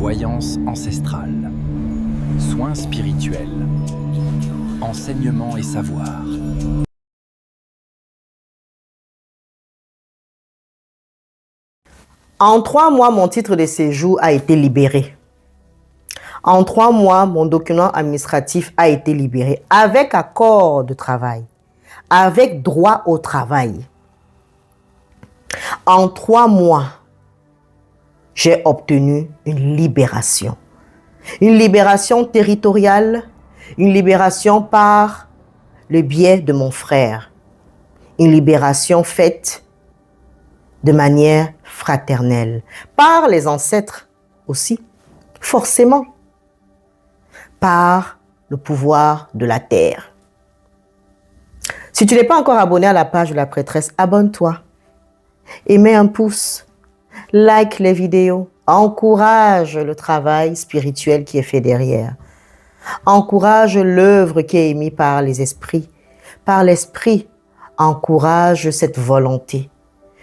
Voyance ancestrale, soins spirituels, enseignement et savoir. En 3 mois, mon titre de séjour a été libéré. En 3 mois, mon document administratif a été libéré avec accord de travail, avec droit au travail. En 3 mois, j'ai obtenu une libération. Une libération territoriale, une libération par le biais de mon frère. Une libération faite de manière fraternelle, par les ancêtres aussi, forcément, par le pouvoir de la terre. Si tu n'es pas encore abonné à la page de la prêtresse, abonne-toi et mets un pouce, like les vidéos, encourage le travail spirituel qui est fait derrière, encourage l'œuvre qui est émise par les esprits, par l'esprit, encourage cette volonté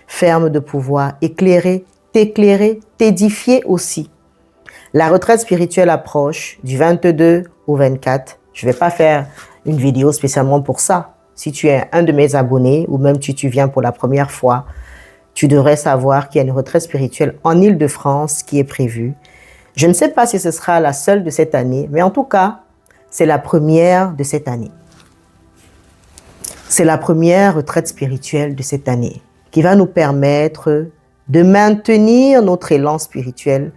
ferme de pouvoir éclairer, t'édifier aussi. La retraite spirituelle approche du 22 au 24. Je ne vais pas faire une vidéo spécialement pour ça. Si tu es un de mes abonnés ou même si tu viens pour la première fois, tu devrais savoir qu'il y a une retraite spirituelle en Île-de-France qui est prévue. Je ne sais pas si ce sera la seule de cette année, mais en tout cas, c'est la première de cette année. C'est la première retraite spirituelle de cette année qui va nous permettre de maintenir notre élan spirituel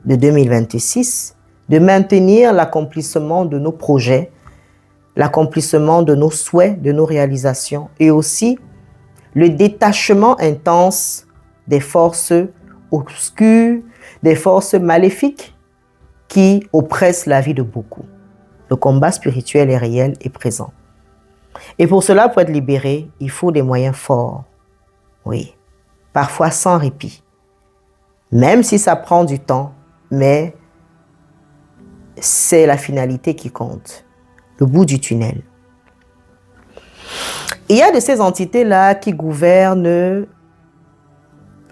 de 2026, de maintenir l'accomplissement de nos projets, l'accomplissement de nos souhaits, de nos réalisations et aussi le détachement intense des forces obscures, des forces maléfiques qui oppressent la vie de beaucoup. Le combat spirituel est réel et présent. Et pour cela, pour être libéré, il faut des moyens forts. Oui, parfois sans répit. Même si ça prend du temps, mais c'est la finalité qui compte, le bout du tunnel. Il y a de ces entités-là qui gouvernent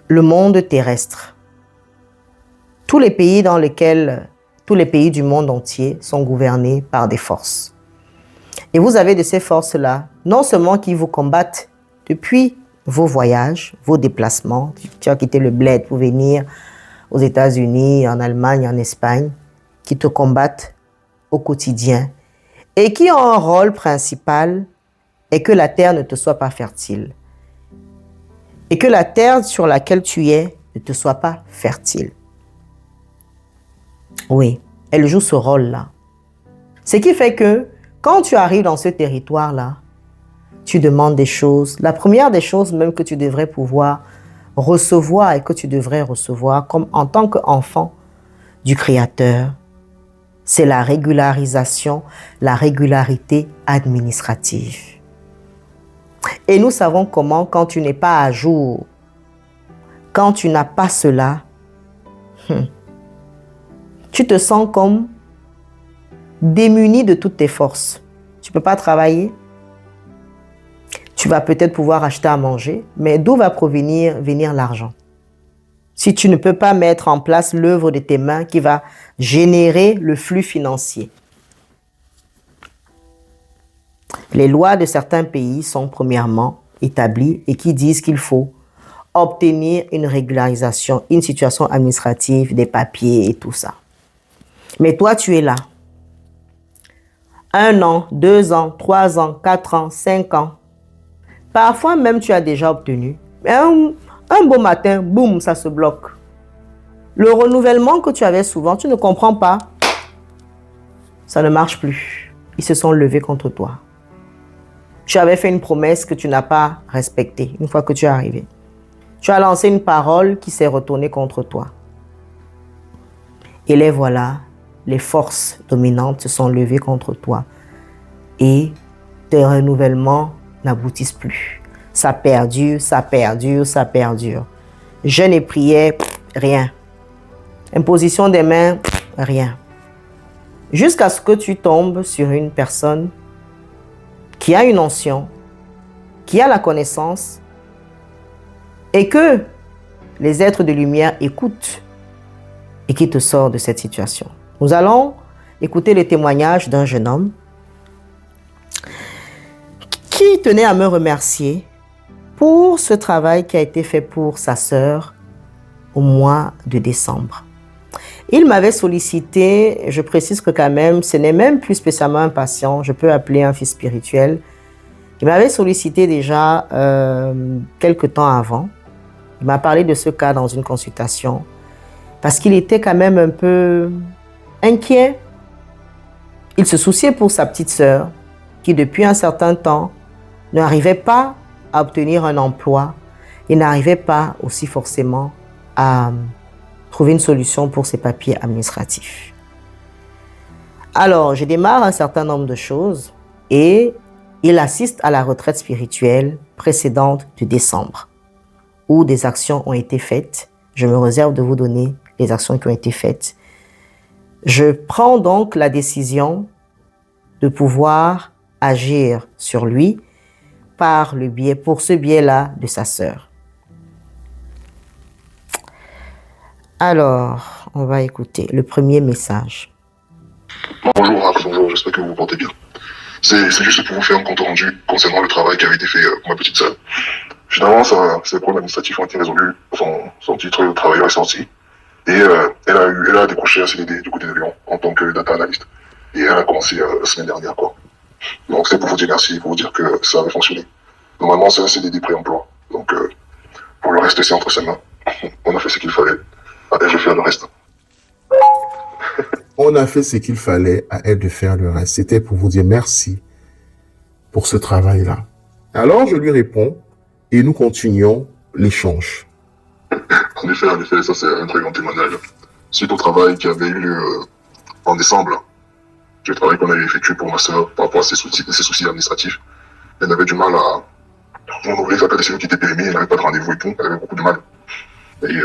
le monde terrestre. Tous les pays du monde entier sont gouvernés par des forces. Et vous avez de ces forces-là, non seulement qui vous combattent depuis vos voyages, vos déplacements. Tu as quitté le bled pour venir aux États-Unis, en Allemagne, en Espagne, qui te combattent au quotidien et qui ont un rôle principal et que la terre ne te soit pas fertile. Et que la terre sur laquelle tu es ne te soit pas fertile. Oui, elle joue ce rôle-là. Ce qui fait que quand tu arrives dans ce territoire-là, tu demandes des choses. La première des choses même que tu devrais pouvoir recevoir et que tu devrais recevoir comme en tant qu'enfant du Créateur, c'est la régularisation, la régularité administrative. Et nous savons comment, quand tu n'es pas à jour, quand tu n'as pas cela, tu te sens comme démuni de toutes tes forces. Tu ne peux pas travailler. Tu vas peut-être pouvoir acheter à manger, mais d'où va venir l'argent? Si tu ne peux pas mettre en place l'œuvre de tes mains qui va générer le flux financier. Les lois de certains pays sont premièrement établies et qui disent qu'il faut obtenir une régularisation, une situation administrative, des papiers et tout ça. Mais toi, tu es là. 1 an, 2 ans, 3 ans, 4 ans, 5 ans. Parfois même, tu as déjà obtenu. Mais un beau matin, boum, ça se bloque. Le renouvellement que tu avais souvent, tu ne comprends pas. Ça ne marche plus. Ils se sont levés contre toi. Tu avais fait une promesse que tu n'as pas respectée une fois que tu es arrivé. Tu as lancé une parole qui s'est retournée contre toi. Et les voilà, les forces dominantes se sont levées contre toi. Et tes renouvellements n'aboutissent plus. Ça perdure, ça perdure, ça perdure. Jeûne et prière, rien. Imposition des mains, rien. Jusqu'à ce que tu tombes sur une personne qui a une onction, qui a la connaissance et que les êtres de lumière écoutent et qui te sort de cette situation. Nous allons écouter le témoignage d'un jeune homme qui tenait à me remercier pour ce travail qui a été fait pour sa sœur au mois de décembre. Il m'avait sollicité, je précise que quand même, ce n'est même plus spécialement un patient, je peux appeler un fils spirituel. Il m'avait sollicité déjà quelque temps avant. Il m'a parlé de ce cas dans une consultation parce qu'il était quand même un peu inquiet. Il se souciait pour sa petite sœur qui, depuis un certain temps, n'arrivait pas à obtenir un emploi et n'arrivait pas aussi forcément à trouver une solution pour ses papiers administratifs. Alors, je démarre un certain nombre de choses et il assiste à la retraite spirituelle précédente de décembre où des actions ont été faites. Je me réserve de vous donner les actions qui ont été faites. Je prends donc la décision de pouvoir agir sur lui pour ce biais-là de sa sœur. Alors, on va écouter le premier message. Bonjour, bonjour, j'espère que vous vous portez bien. C'est juste pour vous faire un compte rendu concernant le travail qui avait été fait pour ma petite sœur. Finalement, ses problèmes administratifs ont été résolus, son titre de travailleur est sorti, et elle a décroché un CDD du côté de Lyon en tant que data analyst. Et elle a commencé la semaine dernière, quoi. Donc c'est pour vous dire merci, pour vous dire que ça avait fonctionné. Normalement, c'est un CDD pré-emploi. Donc pour le reste, c'est entre ses mains. On a fait ce qu'il fallait. À elle de faire le reste. On a fait ce qu'il fallait, à elle de faire le reste. C'était pour vous dire merci pour ce travail-là. Alors je lui réponds et nous continuons l'échange. En effet, ça c'est un très grand témoignage. Suite au travail qui avait eu lieu en décembre, le travail qu'on avait effectué pour ma sœur par rapport à ses soucis administratifs, elle avait du mal à renouveler sa carte de séjour qui était périmée, elle n'avait pas de rendez-vous et tout, elle avait beaucoup de mal. Et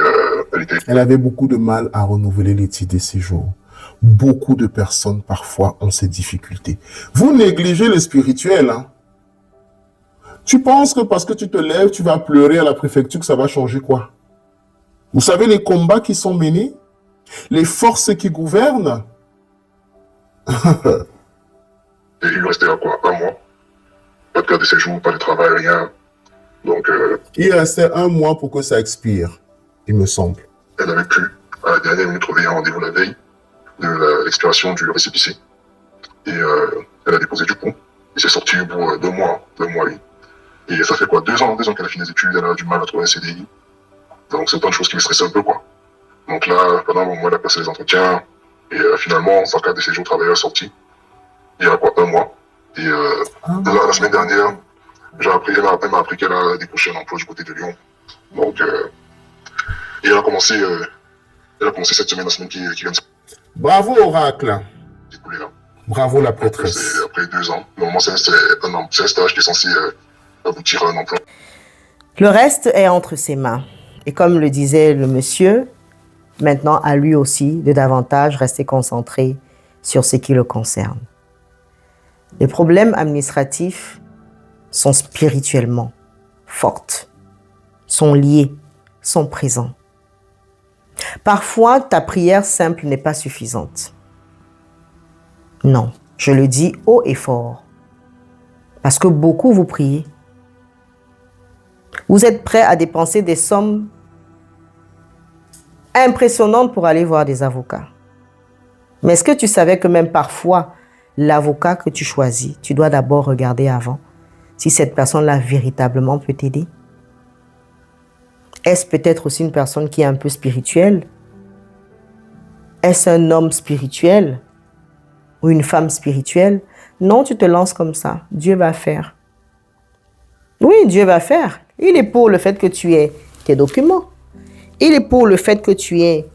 elle avait beaucoup de mal à renouveler les titres de séjour. Beaucoup de personnes, parfois, ont ces difficultés. Vous négligez le spirituel, hein? Tu penses que parce que tu te lèves, tu vas pleurer à la préfecture que ça va changer quoi? Vous savez les combats qui sont menés? Les forces qui gouvernent? Et il lui restait quoi? Un mois. Pas de carte de séjour, pas de travail, rien. Donc il restait un mois pour que ça expire, il me semble. Elle avait pu, à la dernière minute, trouver un rendez-vous la veille de l'expiration du récépissé. Et elle a déposé du coup. Il s'est sorti au bout de 2 mois, oui. Et ça fait quoi? 2 ans qu'elle a fini les études, elle a du mal à trouver un CDI. Donc c'est plein de choses qui me stressent un peu, quoi. Donc là, pendant un moment, elle a passé les entretiens. Et finalement, sa carte de séjour travailleur est sortie. Il y a quoi? 1 mois. Et la semaine dernière, elle m'a appris qu'elle a décroché un emploi du côté de Lyon. Donc, et elle a commencé cette semaine, la semaine qui vient de se... Bravo, Oracle. Bravo, la prêtresse. C'est après 2 ans. Normalement, c'est un stage qui est censé aboutir à un emploi. Le reste est entre ses mains. Et comme le disait le monsieur, maintenant, à lui aussi de davantage rester concentré sur ce qui le concerne. Les problèmes administratifs sont spirituellement fortes, sont liés, sont présents. Parfois, ta prière simple n'est pas suffisante. Non, je le dis haut et fort. Parce que beaucoup vous priez. Vous êtes prêts à dépenser des sommes impressionnantes pour aller voir des avocats. Mais est-ce que tu savais que même parfois, l'avocat que tu choisis, tu dois d'abord regarder avant si cette personne-là véritablement peut t'aider? Est-ce peut-être aussi une personne qui est un peu spirituelle? Est-ce un homme spirituel ou une femme spirituelle? Non, tu te lances comme ça. Dieu va faire. Oui, Dieu va faire. Il est pour le fait que tu aies tes documents. Il est pour le fait que tu aies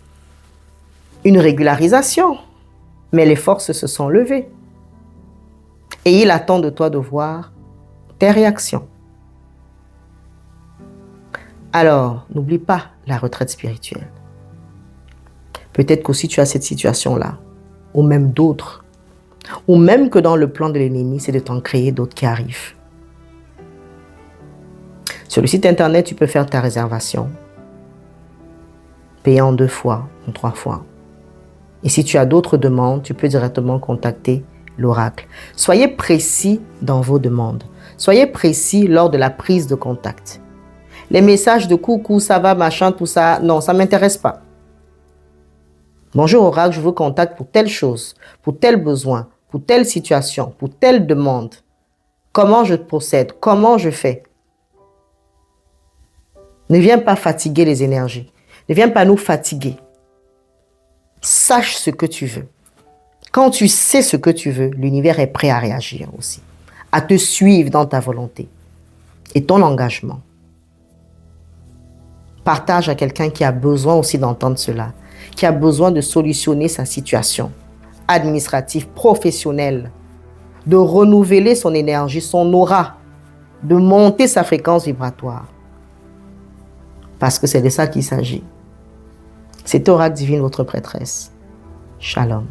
une régularisation. Mais les forces se sont levées. Et il attend de toi de voir tes réactions. Alors, n'oublie pas la retraite spirituelle. Peut-être qu'aussi tu as cette situation-là, ou même d'autres, ou même que dans le plan de l'ennemi, c'est de t'en créer d'autres qui arrivent. Sur le site internet, tu peux faire ta réservation, payer en 2 fois, en 3 fois. Et si tu as d'autres demandes, tu peux directement contacter l'oracle. Soyez précis dans vos demandes. Soyez précis lors de la prise de contact. Les messages de coucou, ça va, machin, tout ça, non, ça ne m'intéresse pas. Bonjour oracle, je vous contacte pour telle chose, pour tel besoin, pour telle situation, pour telle demande. Comment je procède? Comment je fais? Ne viens pas fatiguer les énergies. Ne viens pas nous fatiguer. Sache ce que tu veux. Quand tu sais ce que tu veux, l'univers est prêt à réagir aussi, à te suivre dans ta volonté et ton engagement. Partage à quelqu'un qui a besoin aussi d'entendre cela, qui a besoin de solutionner sa situation administrative, professionnelle, de renouveler son énergie, son aura, de monter sa fréquence vibratoire. Parce que c'est de ça qu'il s'agit. C'est Oracle Divine, votre prêtresse. Shalom.